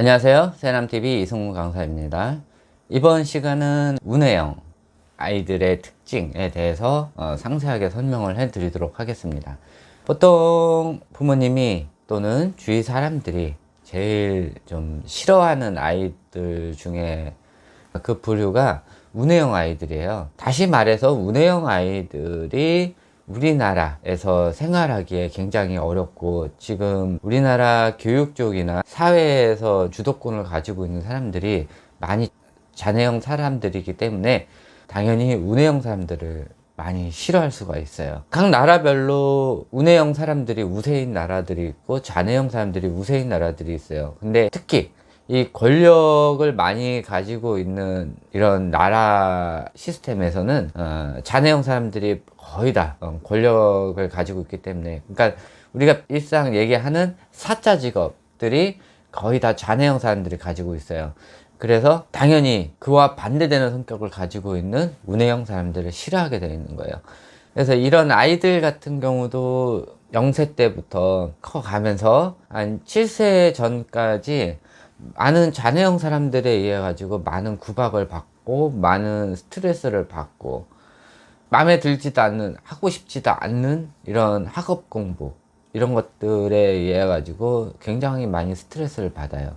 안녕하세요. 세남TV 이승훈 강사입니다. 이번 시간은 운해영 아이들의 특징에 대해서 상세하게 설명을 해 드리도록 하겠습니다. 보통 부모님이 또는 주위 사람들이 제일 좀 싫어하는 아이들 중에 그 부류가 운해영 아이들이에요. 다시 말해서 운해영 아이들이 우리나라에서 생활하기에 굉장히 어렵고, 지금 우리나라 교육 쪽이나 사회에서 주도권을 가지고 있는 사람들이 많이 잔해형 사람들이기 때문에 당연히 운해형 사람들을 많이 싫어할 수가 있어요. 각 나라별로 운해형 사람들이 우세인 나라들이 있고 잔해형 사람들이 우세인 나라들이 있어요. 근데 특히 이 권력을 많이 가지고 있는 이런 나라 시스템에서는 잔해형 사람들이 거의 다 권력을 가지고 있기 때문에, 그러니까 우리가 일상 얘기하는 사자 직업들이 거의 다 잔해형 사람들이 가지고 있어요. 그래서 당연히 그와 반대되는 성격을 가지고 있는 운해형 사람들을 싫어하게 되어 있는 거예요. 그래서 이런 아이들 같은 경우도 0세 때부터 커가면서 한 7세 전까지 많은 잔해형 사람들에 의해 가지고 많은 구박을 받고 많은 스트레스를 받고 마음에 들지도 않는, 하고 싶지도 않는 이런 학업 공부, 이런 것들에 의해 가지고 굉장히 많이 스트레스를 받아요.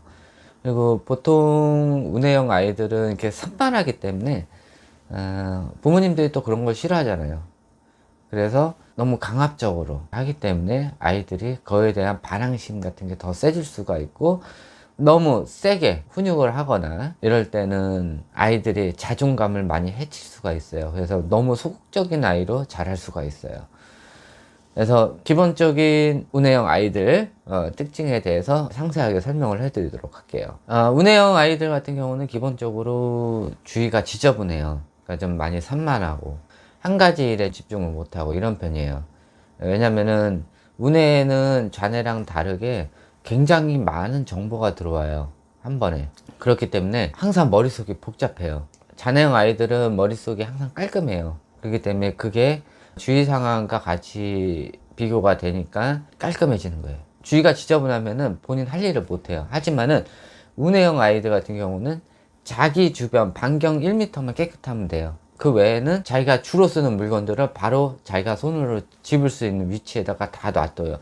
그리고 보통 운해형 아이들은 이렇게 산만하기 때문에 부모님들이 또 그런 걸 싫어하잖아요. 그래서 너무 강압적으로 하기 때문에 아이들이 그거에 대한 반항심 같은 게 더 세질 수가 있고, 너무 세게 훈육을 하거나 이럴 때는 아이들이 자존감을 많이 해칠 수가 있어요. 그래서 너무 소극적인 아이로 자랄 수가 있어요. 그래서 기본적인 운해형 아이들 특징에 대해서 상세하게 설명을 해드리도록 할게요. 운해형 아이들 같은 경우는 기본적으로 주의가 지저분해요. 그러니까 좀 많이 산만하고 한 가지 일에 집중을 못하고 이런 편이에요. 왜냐면은 운해는 자네랑 다르게 굉장히 많은 정보가 들어와요, 한 번에. 그렇기 때문에 항상 머릿속이 복잡해요. 자네형 아이들은 머릿속이 항상 깔끔해요. 그렇기 때문에 그게 주위 상황과 같이 비교가 되니까 깔끔해지는 거예요. 주위가 지저분하면은 본인 할 일을 못해요. 하지만은 운해형 아이들 같은 경우는 자기 주변 반경 1m만 깨끗하면 돼요. 그 외에는 자기가 주로 쓰는 물건들을 바로 자기가 손으로 집을 수 있는 위치에다가 다 놔둬요.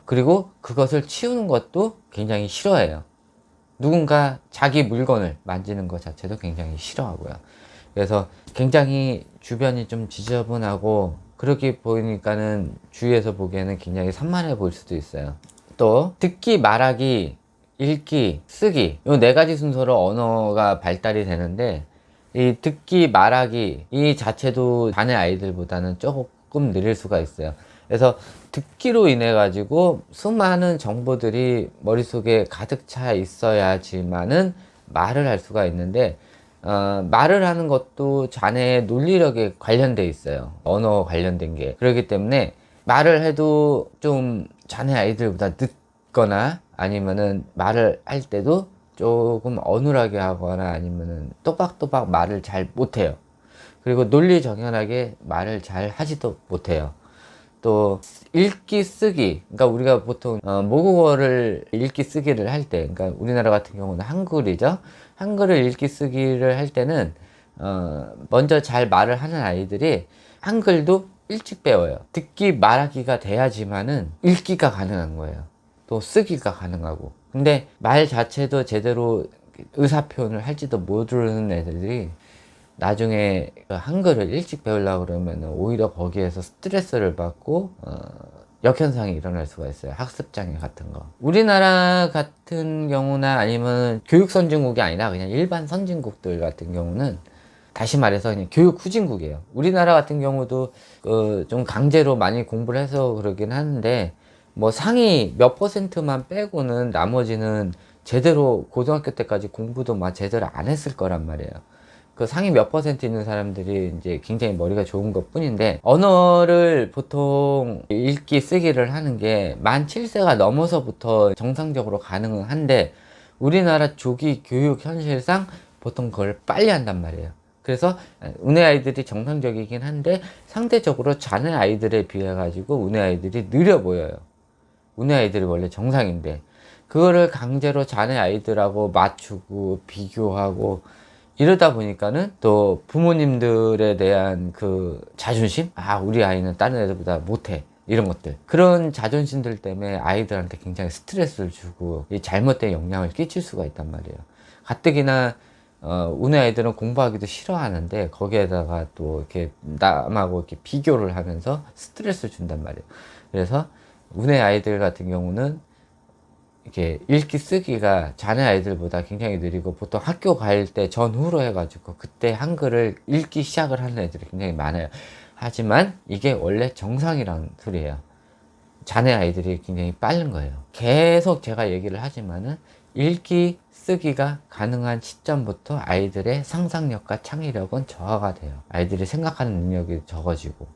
그리고 그것을 치우는 것도 굉장히 싫어해요. 누군가 자기 물건을 만지는 것 자체도 굉장히 싫어하고요. 그래서 굉장히 주변이 좀 지저분하고 그렇게 보이니까는 주위에서 보기에는 굉장히 산만해 보일 수도 있어요. 또 듣기, 말하기, 읽기, 쓰기, 이 네 가지 순서로 언어가 발달이 되는데, 이 듣기, 말하기 이 자체도 자네 아이들보다는 조금 느릴 수가 있어요. 그래서 듣기로 인해 가지고 수많은 정보들이 머릿속에 가득 차 있어야지만은 말을 할 수가 있는데, 말을 하는 것도 자네의 논리력에 관련돼 있어요. 언어 관련된 게. 그렇기 때문에 말을 해도 좀 자네 아이들보다 늦거나, 아니면은 말을 할 때도 조금 어눌하게 하거나, 아니면은 또박또박 말을 잘 못해요. 그리고 논리정연하게 말을 잘 하지도 못해요. 또 읽기 쓰기, 그러니까 우리가 보통 모국어를 읽기 쓰기를 할 때, 그러니까 우리나라 같은 경우는 한글이죠. 한글을 읽기 쓰기를 할 때는 먼저 잘 말을 하는 아이들이 한글도 일찍 배워요. 듣기 말하기가 돼야지만은 읽기가 가능한 거예요. 또 쓰기가 가능하고. 근데 말 자체도 제대로 의사표현을 할지도 모르는 애들이 나중에 한글을 일찍 배우려고 그러면 오히려 거기에서 스트레스를 받고 역현상이 일어날 수가 있어요. 학습장애 같은 거. 우리나라 같은 경우나 아니면 교육 선진국이 아니라 그냥 일반 선진국들 같은 경우는 다시 말해서 그냥 교육 후진국이에요. 우리나라 같은 경우도 좀 강제로 많이 공부를 해서 그러긴 하는데, 뭐 상위 몇 퍼센트만 빼고는 나머지는 제대로 고등학교 때까지 공부도 막 제대로 안 했을 거란 말이에요. 그 상위 몇 퍼센트 있는 사람들이 이제 굉장히 머리가 좋은 것 뿐인데, 언어를 보통 읽기 쓰기를 하는 게 만 7세가 넘어서부터 정상적으로 가능한데, 우리나라 조기 교육 현실상 보통 그걸 빨리 한단 말이에요. 그래서 운해 아이들이 정상적이긴 한데 상대적으로 잔해 아이들에 비해 가지고 운해 아이들이 느려 보여요. 운해 아이들이 원래 정상인데. 그거를 강제로 자네 아이들하고 맞추고 비교하고 이러다 보니까는 또 부모님들에 대한 그 자존심? 아, 우리 아이는 다른 애들보다 못해. 이런 것들. 그런 자존심들 때문에 아이들한테 굉장히 스트레스를 주고 이 잘못된 영향을 끼칠 수가 있단 말이에요. 가뜩이나 우리 아이들은 공부하기도 싫어하는데 거기에다가 또 이렇게 남하고 이렇게 비교를 하면서 스트레스를 준단 말이에요. 그래서 우리 아이들 같은 경우는 이렇게 읽기 쓰기가 자네 아이들보다 굉장히 느리고 보통 학교 갈 때 전후로 해가지고 그때 한글을 읽기 시작을 하는 애들이 굉장히 많아요. 하지만 이게 원래 정상이라는 소리예요. 자네 아이들이 굉장히 빠른 거예요. 계속 제가 얘기를 하지만은 읽기 쓰기가 가능한 시점부터 아이들의 상상력과 창의력은 저하가 돼요. 아이들이 생각하는 능력이 적어지고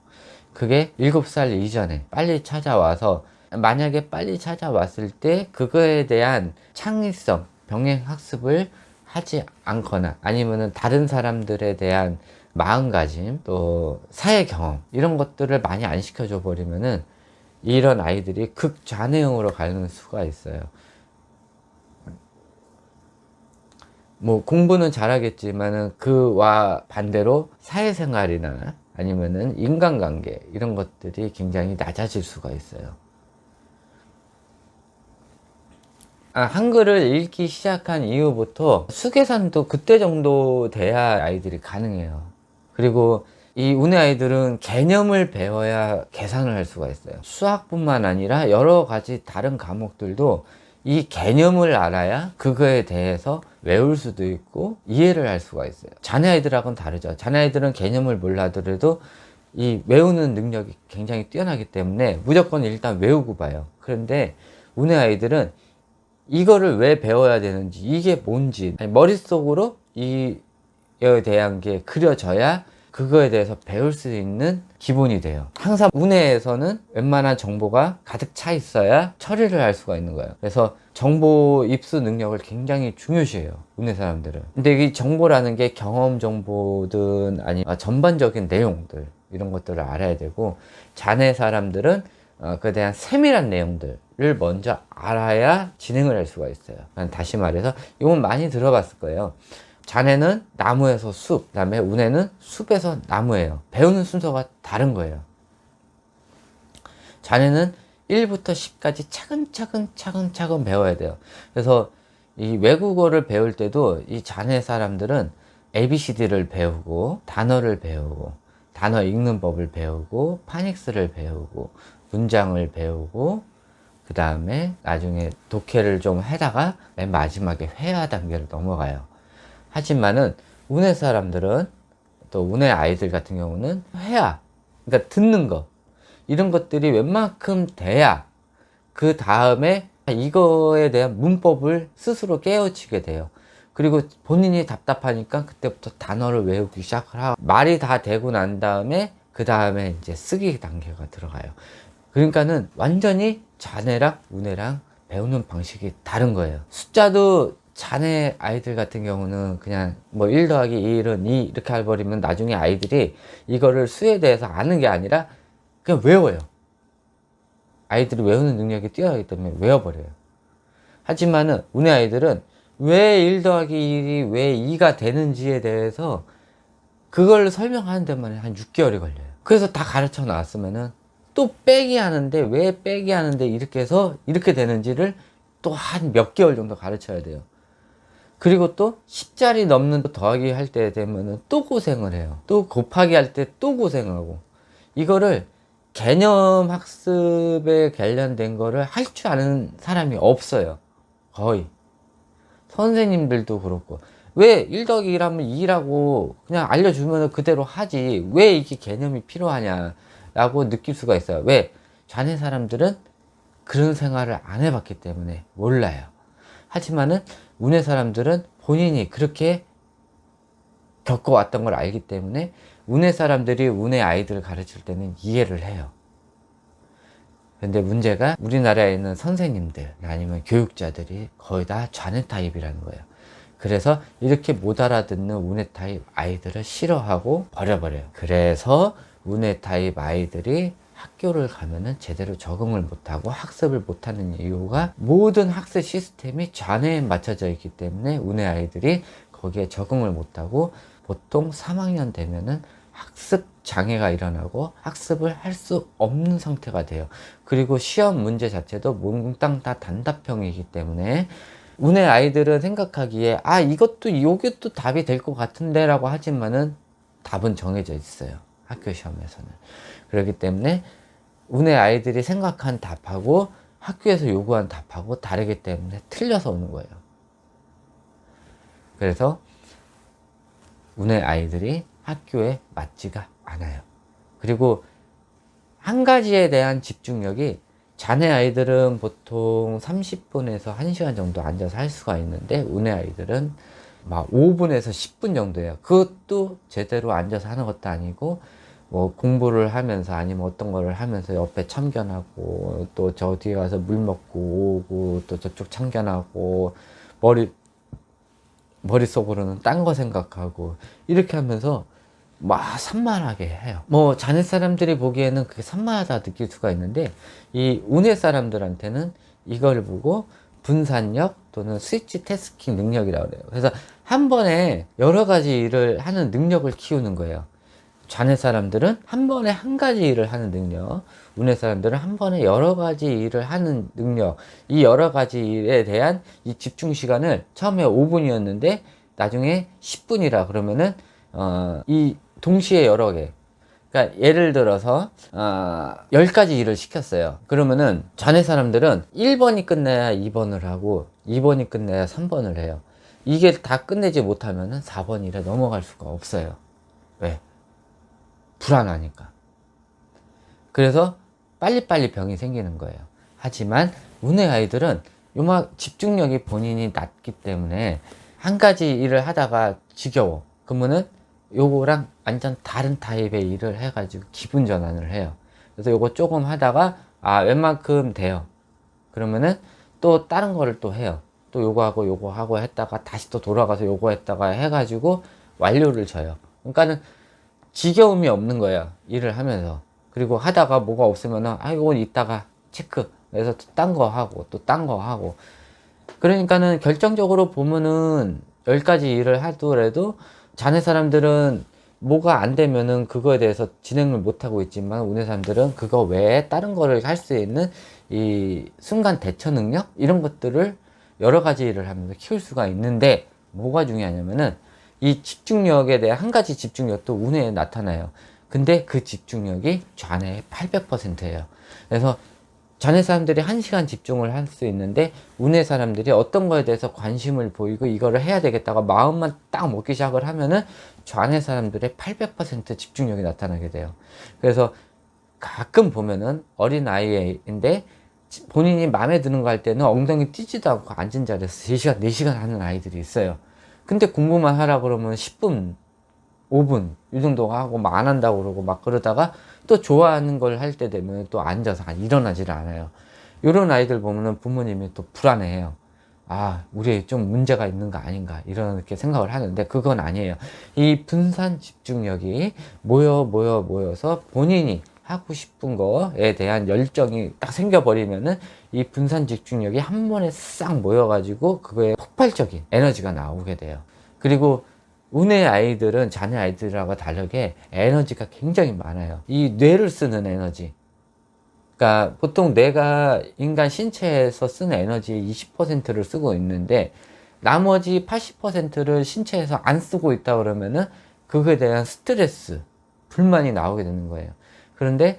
그게 7살 이전에 빨리 찾아와서 만약에 빨리 찾아왔을 때 그거에 대한 창의성, 병행 학습을 하지 않거나 아니면은 다른 사람들에 대한 마음가짐, 또 사회 경험 이런 것들을 많이 안 시켜줘 버리면은 이런 아이들이 극좌뇌형으로 가는 수가 있어요. 뭐 공부는 잘하겠지만은 그와 반대로 사회생활이나 아니면은 인간관계 이런 것들이 굉장히 낮아질 수가 있어요. 한글을 읽기 시작한 이후부터 수계산도 그때 정도 돼야 아이들이 가능해요. 그리고 이 운의 아이들은 개념을 배워야 계산을 할 수가 있어요. 수학뿐만 아니라 여러 가지 다른 과목들도 이 개념을 알아야 그거에 대해서 외울 수도 있고 이해를 할 수가 있어요. 자네 아이들하고는 다르죠. 자네 아이들은 개념을 몰라더라도 이 외우는 능력이 굉장히 뛰어나기 때문에 무조건 일단 외우고 봐요. 그런데 운의 아이들은 이거를 왜 배워야 되는지, 이게 뭔지, 머릿속으로 이에 대한 게 그려져야 그거에 대해서 배울 수 있는 기본이 돼요. 항상 운해에서는 웬만한 정보가 가득 차 있어야 처리를 할 수가 있는 거예요. 그래서 정보 입수 능력을 굉장히 중요시해요. 운해 사람들은. 근데 이 정보라는 게 경험 정보든 아니면 전반적인 내용들 이런 것들을 알아야 되고, 자네 사람들은 그에 대한 세밀한 내용들을 먼저 알아야 진행을 할 수가 있어요. 다시 말해서 이건 많이 들어봤을 거예요. 자네는 나무에서 숲, 그 다음에 운해는 숲에서 나무예요. 배우는 순서가 다른 거예요. 자네는 1부터 10까지 차근차근 배워야 돼요. 그래서 이 외국어를 배울 때도 이 자네 사람들은 ABCD를 배우고 단어를 배우고 단어 읽는 법을 배우고 파닉스를 배우고 문장을 배우고 그 다음에 나중에 독해를 좀 하다가 맨 마지막에 회화 단계를 넘어가요. 하지만은 운해 사람들은 또 운해 아이들 같은 경우는 회화, 그러니까 듣는 거 이런 것들이 웬만큼 돼야 그 다음에 이거에 대한 문법을 스스로 깨우치게 돼요. 그리고 본인이 답답하니까 그때부터 단어를 외우기 시작을 하고 말이 다 되고 난 다음에 그 다음에 이제 쓰기 단계가 들어가요. 그러니까는 완전히 자네랑 운해랑 배우는 방식이 다른 거예요. 숫자도 자네 아이들 같은 경우는 그냥 뭐 1 더하기 1은 2 이렇게 해버리면 나중에 아이들이 이거를 수에 대해서 아는 게 아니라 그냥 외워요. 아이들이 외우는 능력이 뛰어나기 때문에 외워버려요. 하지만은 운의 아이들은 왜 1 더하기 1이 왜 2가 되는지에 대해서 그걸 설명하는 데만 한 6개월이 걸려요. 그래서 다 가르쳐 놨으면은 또 빼기 하는데 왜 빼기 하는데 이렇게 해서 이렇게 되는지를 또 한 몇 개월 정도 가르쳐야 돼요. 그리고 또 10자리 넘는 더하기 할 때 되면은 또 고생을 해요. 또 곱하기 할 때 또 고생하고, 이거를 개념 학습에 관련된 거를 할 줄 아는 사람이 없어요. 거의. 선생님들도 그렇고. 왜 1 더하기 1 하면 2라고 그냥 알려주면 그대로 하지. 왜 이게 개념이 필요하냐. 라고 느낄 수가 있어요. 왜? 자네 사람들은 그런 생활을 안 해봤기 때문에 몰라요. 하지만은 운의 사람들은 본인이 그렇게 겪어왔던 걸 알기 때문에 운의 사람들이 운의 아이들을 가르칠 때는 이해를 해요. 근데 문제가 우리나라에 있는 선생님들 아니면 교육자들이 거의 다 좌뇌 타입이라는 거예요. 그래서 이렇게 못 알아듣는 운의 타입 아이들을 싫어하고 버려버려요. 그래서 운의 타입 아이들이 학교를 가면은 제대로 적응을 못하고 학습을 못하는 이유가 모든 학습 시스템이 좌뇌에 맞춰져 있기 때문에 운의 아이들이 거기에 적응을 못하고 보통 3학년 되면은 학습 장애가 일어나고 학습을 할 수 없는 상태가 돼요. 그리고 시험 문제 자체도 몽땅 다 단답형이기 때문에 운의 아이들은 생각하기에 아 이것도 이것도 답이 될 것 같은데 라고 하지만은 답은 정해져 있어요. 학교 시험에서는. 그렇기 때문에 운의 아이들이 생각한 답하고 학교에서 요구한 답하고 다르기 때문에 틀려서 오는 거예요. 그래서 운의 아이들이 학교에 맞지가 않아요. 그리고 한 가지에 대한 집중력이 자네 아이들은 보통 30분에서 1시간 정도 앉아서 할 수가 있는데 운의 아이들은 막 5분에서 10분 정도예요. 그것도 제대로 앉아서 하는 것도 아니고 뭐 공부를 하면서 아니면 어떤 거를 하면서 옆에 참견하고 또 저 뒤에 가서 물 먹고 오고 또 저쪽 참견하고 머릿속으로는 딴 거 생각하고 이렇게 하면서 막 산만하게 해요. 뭐 자네 사람들이 보기에는 그게 산만하다 느낄 수가 있는데 이 운의 사람들한테는 이걸 보고 분산력 또는 스위치 태스킹 능력이라고 그래요. 그래서 한 번에 여러 가지 일을 하는 능력을 키우는 거예요. 자네 사람들은 한 번에 한 가지 일을 하는 능력, 운의 사람들은 한 번에 여러 가지 일을 하는 능력, 이 여러 가지 일에 대한 이 집중 시간을 처음에 5분이었는데 나중에 10분이라 그러면은 이 동시에 여러 개. 그러니까 예를 들어서 10가지 일을 시켰어요. 그러면은 자네 사람들은 1번이 끝나야 2번을 하고 2번이 끝나야 3번을 해요. 이게 다 끝내지 못하면은 4번 일에 넘어갈 수가 없어요. 왜? 불안하니까. 그래서 빨리빨리 병이 생기는 거예요. 하지만 운의 아이들은 요막 집중력이 본인이 낮기 때문에 한 가지 일을 하다가 지겨워. 그러면은 요거랑 완전 다른 타입의 일을 해가지고 기분 전환을 해요. 그래서 요거 조금 하다가 웬만큼 돼요. 그러면은 또 다른 거를 또 해요. 또 요거 하고 했다가 다시 또 돌아가서 요거 했다가 해가지고 완료를 져요. 그러니까는 지겨움이 없는 거예요. 일을 하면서. 그리고 하다가 뭐가 없으면은 이건 이따가 체크. 그래서 또 딴 거 하고 또 딴 거 하고. 그러니까는 결정적으로 보면은 10가지 일을 하더라도 자네 사람들은 뭐가 안 되면은 그거에 대해서 진행을 못 하고 있지만 운의 사람들은 그거 외에 다른 거를 할 수 있는 이 순간 대처 능력 이런 것들을 여러 가지 일을 하면서 키울 수가 있는데 뭐가 중요하냐면은 이 집중력에 대한 한 가지 집중력도 운에 나타나요. 근데 그 집중력이 좌뇌의 800%예요. 그래서 자네 사람들이 1시간 집중을 할 수 있는데 운의 사람들이 어떤 거에 대해서 관심을 보이고 이거를 해야 되겠다가 마음만 딱 먹기 시작을 하면은 좌뇌 사람들의 800% 집중력이 나타나게 돼요. 그래서 가끔 보면은 어린 아이인데 본인이 마음에 드는 거 할 때는 엉덩이 뛰지도 않고 앉은 자리에서 3시간, 4시간 하는 아이들이 있어요. 근데 공부만 하라 그러면 10분, 5분 이 정도 하고 막 안 한다고 그러고 막 그러다가 또 좋아하는 걸 할 때 되면 또 앉아서 일어나지를 않아요. 이런 아이들 보면은 부모님이 또 불안해해요. 우리 좀 문제가 있는 거 아닌가 이렇게 생각을 하는데 그건 아니에요. 이 분산 집중력이 모여서 본인이 하고 싶은 거에 대한 열정이 딱 생겨버리면은 이 분산 집중력이 한 번에 싹 모여가지고 그거에 폭발적인 에너지가 나오게 돼요. 그리고 운의 아이들은 자네 아이들하고 다르게 에너지가 굉장히 많아요. 이 뇌를 쓰는 에너지. 그러니까 보통 뇌가 인간 신체에서 쓰는 에너지의 20%를 쓰고 있는데 나머지 80%를 신체에서 안 쓰고 있다 그러면은 그거에 대한 스트레스, 불만이 나오게 되는 거예요. 그런데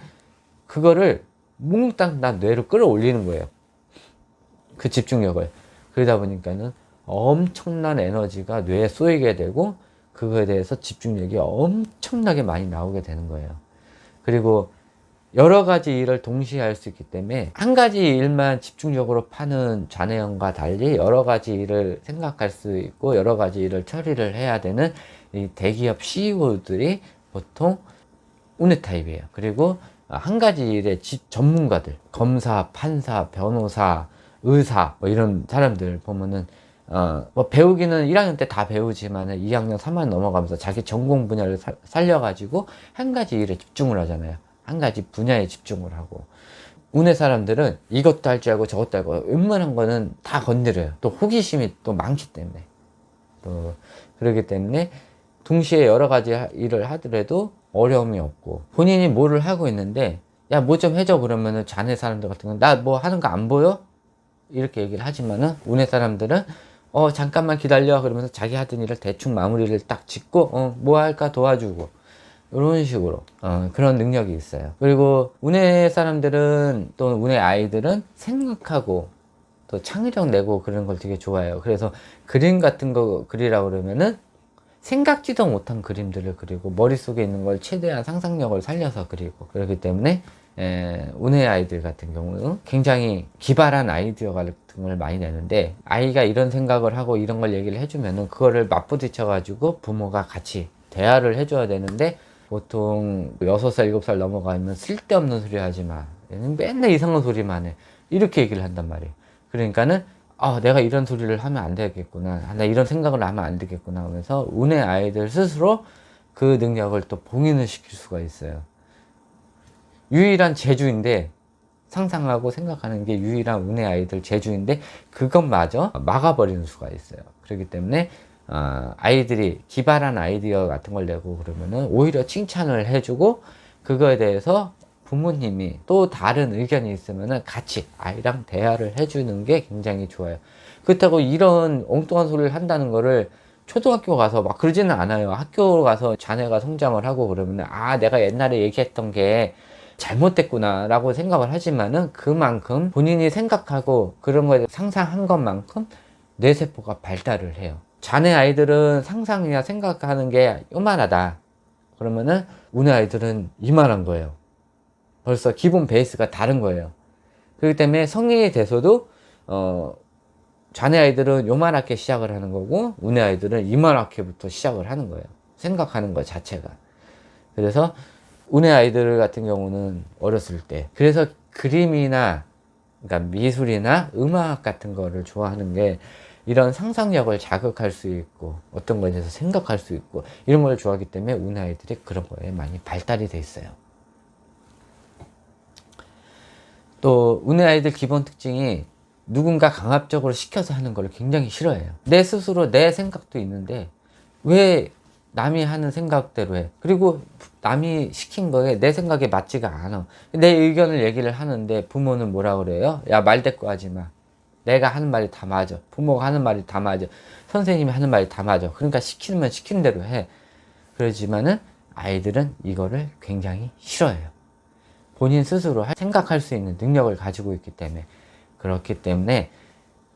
그거를 몽땅 다 뇌로 끌어올리는 거예요. 그 집중력을. 그러다 보니까는 엄청난 에너지가 뇌에 쏘이게 되고 그거에 대해서 집중력이 엄청나게 많이 나오게 되는 거예요. 그리고 여러 가지 일을 동시에 할 수 있기 때문에 한 가지 일만 집중적으로 파는 자네형과 달리 여러 가지 일을 생각할 수 있고 여러 가지 일을 처리를 해야 되는 이 대기업 CEO들이 보통 운의 타입이에요. 그리고 한 가지 일의 전문가들, 검사, 판사, 변호사, 의사 뭐 이런 사람들 보면은 뭐 배우기는 1학년 때 다 배우지만 2학년, 3학년 넘어가면서 자기 전공 분야를 살려가지고 한 가지 일에 집중을 하잖아요. 한 가지 분야에 집중을 하고, 운의 사람들은 이것도 할 줄 알고 저것도 알고 웬만한 거는 다 건드려요. 또 호기심이 또 많기 때문에, 또 그러기 때문에 동시에 여러 가지 일을 하더라도 어려움이 없고, 본인이 뭐를 하고 있는데 야 뭐 좀 해줘 그러면은 자네 사람들 같은 건 나 뭐 하는 거 안 보여? 이렇게 얘기를 하지만은, 운의 사람들은 잠깐만 기다려 그러면서 자기 하던 일을 대충 마무리를 딱 짓고 뭐 할까 도와주고, 이런 식으로 그런 능력이 있어요. 그리고 운의 사람들은, 또 운의 아이들은 생각하고 또 창의력 내고 그런 걸 되게 좋아해요. 그래서 그림 같은 거 그리라고 그러면은 생각지도 못한 그림들을 그리고 머릿속에 있는 걸 최대한 상상력을 살려서 그리고, 그렇기 때문에 운의 아이들 같은 경우는 굉장히 기발한 아이디어 같은 걸 많이 내는데, 아이가 이런 생각을 하고 이런 걸 얘기를 해주면은 그거를 맞부딪혀 가지고 부모가 같이 대화를 해줘야 되는데, 보통 6살, 7살 넘어가면 쓸데없는 소리 하지 마. 얘는 맨날 이상한 소리만 해. 이렇게 얘기를 한단 말이에요. 그러니까는 내가 이런 소리를 하면 안 되겠구나. 나 이런 생각을 하면 안 되겠구나 하면서 운의 아이들 스스로 그 능력을 또 봉인을 시킬 수가 있어요. 유일한 재주인데, 상상하고 생각하는 게 유일한 운의 아이들 재주인데 그것마저 막아버리는 수가 있어요. 그렇기 때문에 아이들이 기발한 아이디어 같은 걸 내고 그러면은 오히려 칭찬을 해주고, 그거에 대해서 부모님이 또 다른 의견이 있으면은 같이 아이랑 대화를 해주는 게 굉장히 좋아요. 그렇다고 이런 엉뚱한 소리를 한다는 거를 초등학교 가서 막 그러지는 않아요. 학교 가서 자녀가 성장을 하고 그러면은 내가 옛날에 얘기했던 게 잘못됐구나 라고 생각을 하지만은, 그만큼 본인이 생각하고 그런 거에 상상한 것만큼 뇌세포가 발달을 해요. 자네 아이들은 상상이나 생각하는 게 요만하다 그러면은 운의 아이들은 이만한 거예요. 벌써 기본 베이스가 다른 거예요. 그렇기 때문에 성인이 돼서도 자네 아이들은 요만하게 시작을 하는 거고, 운의 아이들은 이만하게부터 시작을 하는 거예요. 생각하는 것 자체가. 그래서 운의 아이들 같은 경우는 어렸을 때, 그래서 그림이나 그러니까 미술이나 음악 같은 거를 좋아하는 게 이런 상상력을 자극할 수 있고 어떤 거에 대해서 생각할 수 있고 이런 걸 좋아하기 때문에 운의 아이들이 그런 거에 많이 발달이 돼 있어요. 또 운의 아이들 기본 특징이 누군가 강압적으로 시켜서 하는 걸 굉장히 싫어해요. 내 스스로 내 생각도 있는데 왜 남이 하는 생각대로 해. 그리고 남이 시킨 거에 내 생각에 맞지가 않아. 내 의견을 얘기를 하는데 부모는 뭐라 그래요? 야, 말대꾸 하지 마. 내가 하는 말이 다 맞아. 부모가 하는 말이 다 맞아. 선생님이 하는 말이 다 맞아. 그러니까 시키면 시키는 대로 해. 그러지만은 아이들은 이거를 굉장히 싫어해요. 본인 스스로 생각할 수 있는 능력을 가지고 있기 때문에. 그렇기 때문에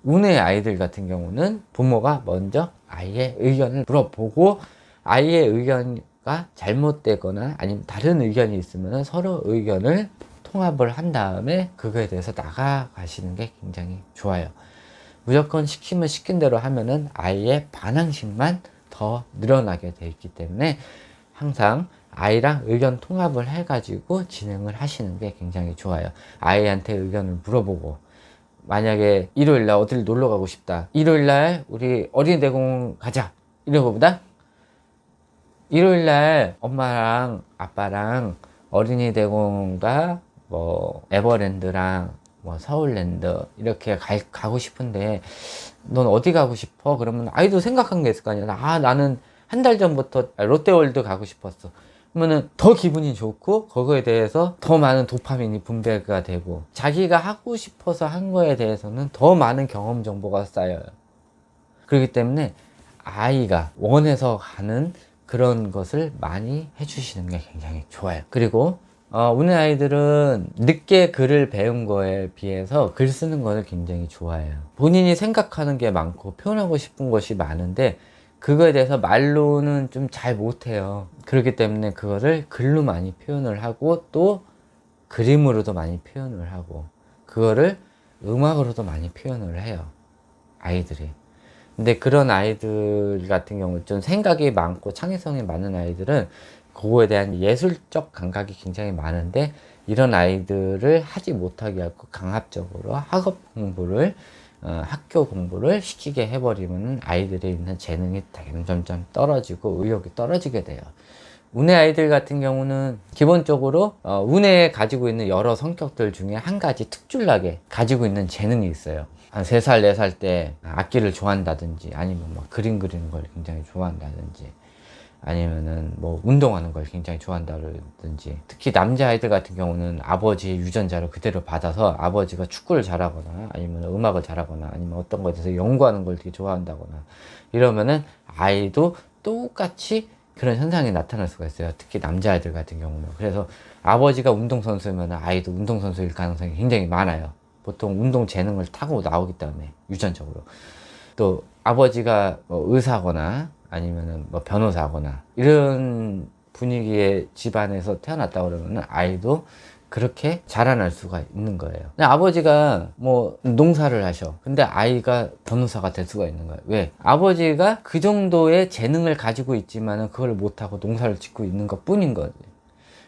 운의 아이들 같은 경우는 부모가 먼저 아이의 의견을 물어보고, 아이의 의견과 잘못되거나 아니면 다른 의견이 있으면 서로 의견을 통합을 한 다음에 그거에 대해서 나아가시는 게 굉장히 좋아요. 무조건 시키면 시킨 대로 하면은 아이의 반항심만 더 늘어나게 돼 있기 때문에 항상 아이랑 의견 통합을 해가지고 진행을 하시는 게 굉장히 좋아요. 아이한테 의견을 물어보고, 만약에 일요일날 어딜 놀러 가고 싶다. 일요일날 우리 어린이대공원 가자. 이런 거보다 일요일날 엄마랑 아빠랑 어린이대공원과 뭐 에버랜드랑 뭐 서울랜드 이렇게 가고 싶은데 넌 어디 가고 싶어? 그러면 아이도 생각한 게 있을 거 아니야. 나는 한 달 전부터 롯데월드 가고 싶었어. 그러면은 더 기분이 좋고 거기에 대해서 더 많은 도파민이 분배가 되고, 자기가 하고 싶어서 한 거에 대해서는 더 많은 경험 정보가 쌓여요. 그렇기 때문에 아이가 원해서 가는 그런 것을 많이 해주시는 게 굉장히 좋아요. 그리고 운의 아이들은 늦게 글을 배운 거에 비해서 글 쓰는 거를 굉장히 좋아해요. 본인이 생각하는 게 많고 표현하고 싶은 것이 많은데 그거에 대해서 말로는 좀 잘 못해요. 그렇기 때문에 그거를 글로 많이 표현을 하고 또 그림으로도 많이 표현을 하고 그거를 음악으로도 많이 표현을 해요, 아이들이. 근데 그런 아이들 같은 경우 좀 생각이 많고 창의성이 많은 아이들은 그거에 대한 예술적 감각이 굉장히 많은데, 이런 아이들을 하지 못하게 하고 강압적으로 학교 공부를 시키게 해버리면 아이들이 있는 재능이 점점 떨어지고 의욕이 떨어지게 돼요. 운의 아이들 같은 경우는 기본적으로 운에 가지고 있는 여러 성격들 중에 한 가지 특출나게 가지고 있는 재능이 있어요. 한 3살, 4살 때 악기를 좋아한다든지, 아니면 뭐 그림 그리는 걸 굉장히 좋아한다든지, 아니면은 뭐 운동하는 걸 굉장히 좋아한다든지. 특히 남자아이들 같은 경우는 아버지의 유전자를 그대로 받아서 아버지가 축구를 잘하거나 아니면 음악을 잘하거나 아니면 어떤 것에 대해서 연구하는 걸 되게 좋아한다거나 이러면은 아이도 똑같이 그런 현상이 나타날 수가 있어요. 특히 남자아이들 같은 경우는. 그래서 아버지가 운동선수면 아이도 운동선수일 가능성이 굉장히 많아요. 보통 운동 재능을 타고 나오기 때문에, 유전적으로. 또 아버지가 뭐 의사거나 아니면은 뭐 변호사거나 이런 분위기의 집안에서 태어났다 그러면은 아이도 그렇게 자라날 수가 있는 거예요. 근데 아버지가 뭐 농사를 하셔. 근데 아이가 변호사가 될 수가 있는 거예요. 왜? 아버지가 그 정도의 재능을 가지고 있지만은 그걸 못하고 농사를 짓고 있는 것 뿐인 거지.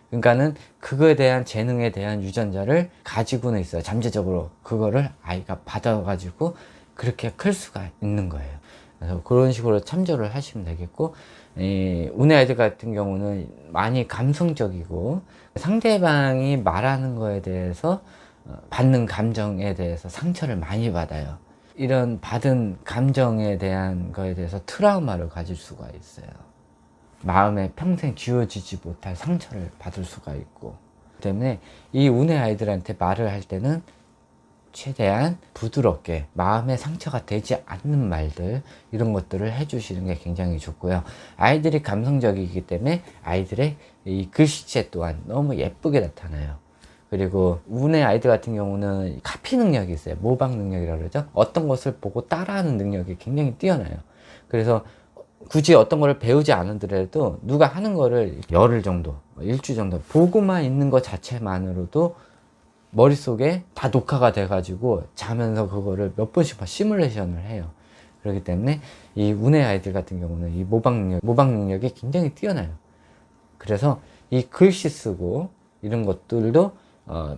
그러니까는 그거에 대한 재능에 대한 유전자를 가지고는 있어요. 잠재적으로 그거를 아이가 받아가지고 그렇게 클 수가 있는 거예요. 그래서 그런 식으로 참조를 하시면 되겠고, 이 운의 아이들 같은 경우는 많이 감성적이고 상대방이 말하는 거에 대해서 받는 감정에 대해서 상처를 많이 받아요. 이런 받은 감정에 대한 거에 대해서 트라우마를 가질 수가 있어요. 마음에 평생 지워지지 못할 상처를 받을 수가 있고, 때문에 이 운의 아이들한테 말을 할 때는 최대한 부드럽게 마음에 상처가 되지 않는 말들, 이런 것들을 해주시는 게 굉장히 좋고요. 아이들이 감성적이기 때문에 아이들의 이 글씨체 또한 너무 예쁘게 나타나요. 그리고 운의 아이들 같은 경우는 카피 능력이 있어요. 모방 능력이라고 그러죠. 어떤 것을 보고 따라하는 능력이 굉장히 뛰어나요. 그래서 굳이 어떤 거를 배우지 않으더라도 누가 하는 거를 열흘 정도, 일주 정도 보고만 있는 것 자체만으로도 머릿속에 다 녹화가 돼가지고 자면서 그거를 몇 번씩 시뮬레이션을 해요. 그렇기 때문에 이 운의 아이들 같은 경우는 이 모방 능력이 굉장히 뛰어나요. 그래서 이 글씨 쓰고 이런 것들도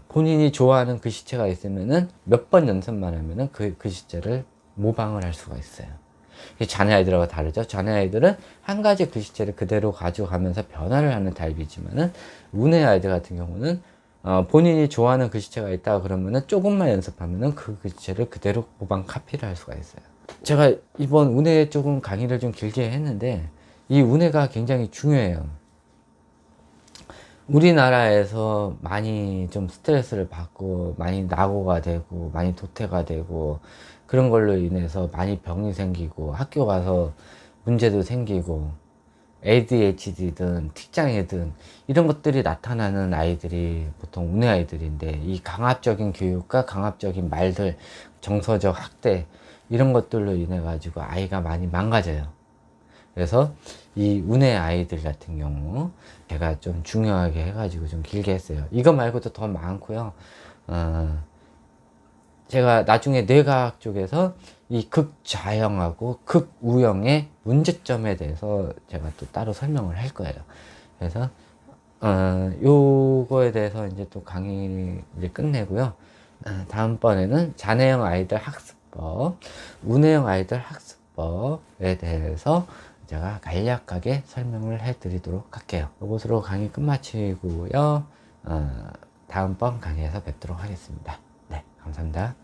본인이 좋아하는 글씨체가 있으면은 몇 번 연습만 하면은 그 글씨체를 모방을 할 수가 있어요. 자네 아이들하고 다르죠. 자네 아이들은 한 가지 글씨체를 그대로 가져가면서 변화를 하는 타입이지만은 운의 아이들 같은 경우는 본인이 좋아하는 글씨체가 있다 그러면은 조금만 연습하면은 그 글씨체를 그대로 모방 카피를 할 수가 있어요. 제가 이번 운해 조금 강의를 좀 길게 했는데 이 운해가 굉장히 중요해요. 우리나라에서 많이 좀 스트레스를 받고 많이 낙오가 되고 많이 도태가 되고 그런 걸로 인해서 많이 병이 생기고 학교 가서 문제도 생기고 ADHD든 틱장애든 이런 것들이 나타나는 아이들이 보통 운의 아이들인데, 이 강압적인 교육과 강압적인 말들, 정서적 학대 이런 것들로 인해 가지고 아이가 많이 망가져요. 그래서 이 운의 아이들 같은 경우 제가 좀 중요하게 해가지고 좀 길게 했어요. 이거 말고도 더 많고요. 제가 나중에 뇌과학 쪽에서 이 극좌형하고 극우형의 문제점에 대해서 제가 또 따로 설명을 할 거예요. 그래서 요거에 대해서 이제 또 강의 이제 끝내고요. 다음번에는 자네형 아이들 학습법, 운해형 아이들 학습법에 대해서 제가 간략하게 설명을 해 드리도록 할게요. 이것으로 강의 끝마치고요. 다음번 강의에서 뵙도록 하겠습니다. 네, 감사합니다.